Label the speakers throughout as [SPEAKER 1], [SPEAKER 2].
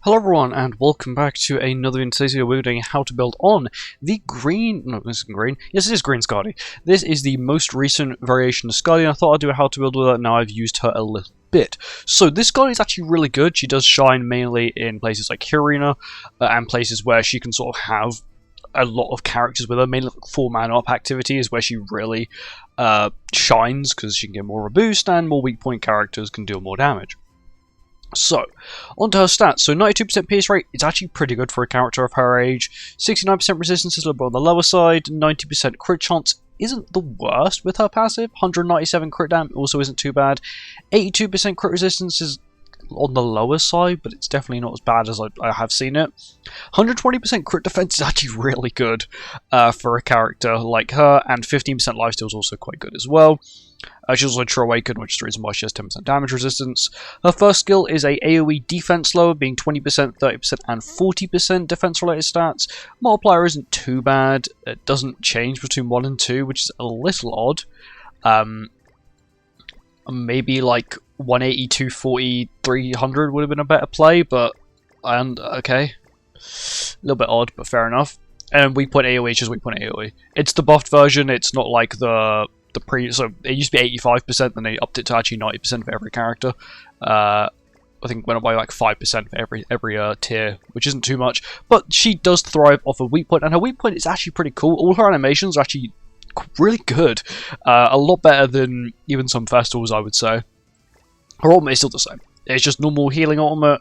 [SPEAKER 1] Hello everyone and welcome back to another video. Today's video we're doing how to build on the green, no this isn't green, yes it is green Skadi. This is the most recent variation of Skadi and I thought I'd do a how to build with her. Now I've used her a little bit. So this Skadi is actually really good. She does shine mainly in places like Arena and places where she can sort of have a lot of characters with her, mainly like 4-man up activity is where she really shines because she can get more of a boost and more weak point characters can deal more damage. So, onto her stats. So 92% pierce rate, it's actually pretty good for a character of her age. 69% resistance is a little bit on the lower side. 90% crit chance isn't the worst with her passive. 197 crit damage also isn't too bad. 82% crit resistance is on the lower side, but it's definitely not as bad as I have seen it. 120% crit defense is actually really good for a character like her, and 15% lifesteal is also quite good as well. She's also True Awakened, which is the reason why she has 10% damage resistance. Her first skill is a AoE defense lower, being 20%, 30%, and 40% defense-related stats. Multiplier isn't too bad. It doesn't change between 1 and 2, which is a little odd. Maybe like 180, 240, 300 would have been a better play, but okay. A little bit odd, but fair enough. And weak point AoE is just weak point AoE. It's the buffed version, it's not like the so it used to be 85%, then they upped it to actually 90% for every character. I think went up by like 5% for every tier, which isn't too much. But she does thrive off a weak point, and her weak point is actually pretty cool. All her animations are actually really good. A lot better than even some festivals, I would say. Her ultimate is still the same. It's just normal healing ultimate.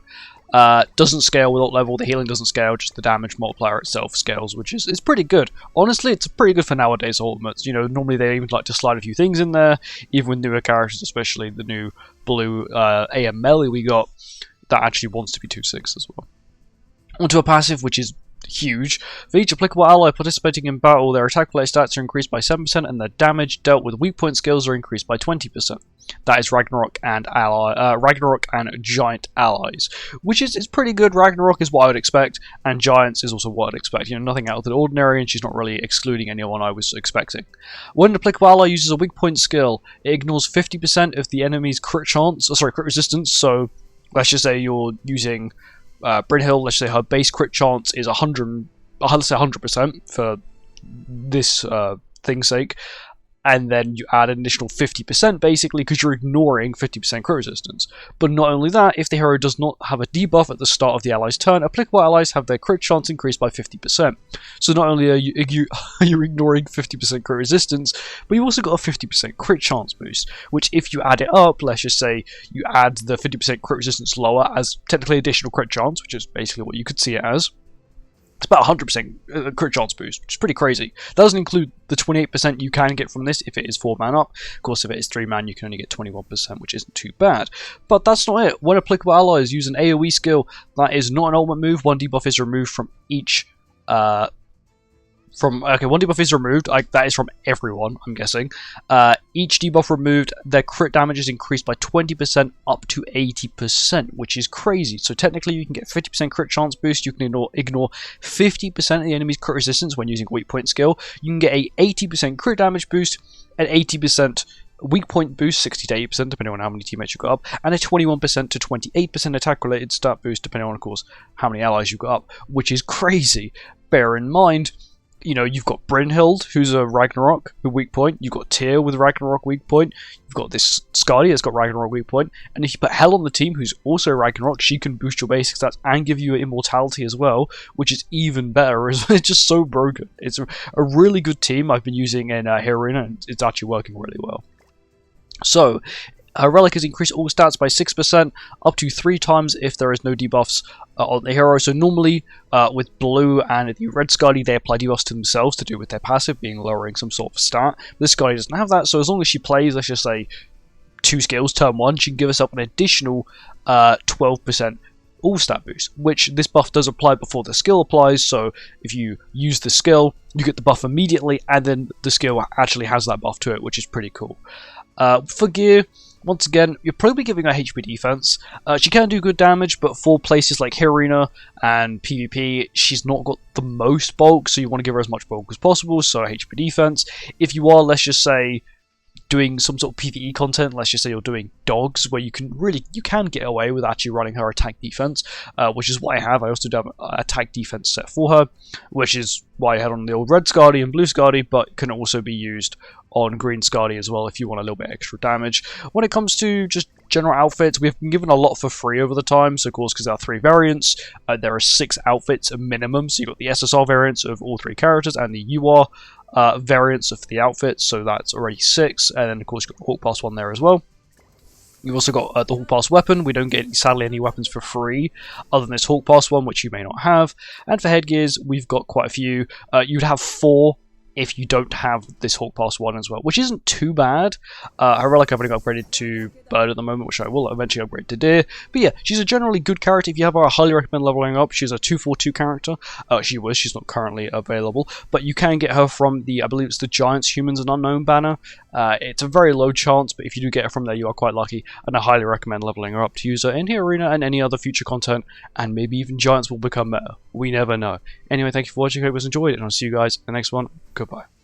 [SPEAKER 1] Doesn't scale with ult level, the healing doesn't scale, just the damage multiplier itself scales, which is pretty good. Honestly, it's pretty good for nowadays ultimates. You know, normally they even like to slide a few things in there, even with newer characters, especially the new blue AM melee we got, that actually wants to be 2/6 as well. Onto a passive, which is huge. For each applicable ally participating in battle, their attack-related stats are increased by 7% and their damage dealt with weak point skills are increased by 20%. That is Ragnarok and Giant allies, which is pretty good. Ragnarok is what I would expect, and Giants is also what I'd expect. You know, nothing out of the ordinary, and she's not really excluding anyone I was expecting. When an applicable ally uses a weak point skill, it ignores 50% of the enemy's crit resistance. So let's just say you're using Brun, let's say her base crit chance is 100% for this thing's sake, and then you add an additional 50% basically because you're ignoring 50% crit resistance. But not only that, if the hero does not have a debuff at the start of the ally's turn, applicable allies have their crit chance increased by 50%. So not only are you ignoring 50% crit resistance, but you also got a 50% crit chance boost, which if you add it up, let's just say you add the 50% crit resistance lower as technically additional crit chance, which is basically what you could see it as. It's about 100% crit chance boost, which is pretty crazy. That doesn't include the 28% you can get from this if it is 4-man up. Of course, if it is 3-man, you can only get 21%, which isn't too bad. But that's not it. When applicable allies use an AoE skill, that is not an ultimate move. One debuff is removed from each... one debuff is removed. That is from everyone, I'm guessing. Each debuff removed, their crit damage is increased by 20% up to 80%, which is crazy. So technically, you can get 50% crit chance boost. You can ignore 50% of the enemy's crit resistance when using a weak point skill. You can get a 80% crit damage boost, an 80% weak point boost, 60 to 80% depending on how many teammates you got up, and a 21% to 28% attack related stat boost depending on, of course, how many allies you got up, which is crazy. Bear in mind, you know, you've got Brunhild, who's a Ragnarok with weak point. You've got Tyr with Ragnarok weak point. You've got this Skadi that's got Ragnarok weak point. And if you put Hel on the team, who's also Ragnarok, she can boost your basic stats and give you immortality as well, which is even better. It's just so broken. It's a really good team I've been using in Arena, and it's actually working really well. So, her relic has increased all stats by 6%, up to 3 times if there is no debuffs on the hero. So normally, with blue and the red Skadi, they apply debuffs to themselves to do with their passive, being lowering some sort of stat. This Skadi doesn't have that, so as long as she plays, let's just say, 2 skills, turn 1, she can give herself an additional 12% all stat boost, which this buff does apply before the skill applies. So if you use the skill, you get the buff immediately, and then the skill actually has that buff to it, which is pretty cool. For gear, once again, you're probably giving her HP defense. She can do good damage, but for places like Arena and PvP, she's not got the most bulk, so you want to give her as much bulk as possible, so HP defense. If you are, let's just say, doing some sort of PvE content, let's just say you're doing dogs, where you can get away with actually running her attack defense, which is what I have. I also do have an attack defense set for her, which is why I had on the old red Skadi and blue Skadi, but can also be used on green Skadi as well if you want a little bit extra damage. When it comes to just general outfits, we've been given a lot for free over the time, so of course, because there are 3 variants, there are 6 outfits a minimum. So you've got the SSR variants of all 3 characters and the UR variants of the outfits, so that's already 6, and then of course you've got the Hawk Pass one there as well. You've also got the Hawk Pass weapon. We don't get, sadly, any weapons for free other than this Hawk Pass one, which you may not have. And for headgears, we've got quite a few. You'd have 4 if you don't have this Hawk Pass one as well, which isn't too bad. Her relic I've only got upgraded to Bird at the moment, which I will eventually upgrade to Deer. But yeah, she's a generally good character. If you have her, I highly recommend leveling up. She's a 242 character. She's not currently available, but you can get her from the, I believe it's the Giants, Humans, and Unknown banner. It's a very low chance, but if you do get her from there, you are quite lucky, and I highly recommend leveling her up to use her in the arena and any other future content, and maybe even Giants will become better. We never know. Anyway, thank you for watching. I hope you guys enjoyed it, and I'll see you guys in the next one. Goodbye.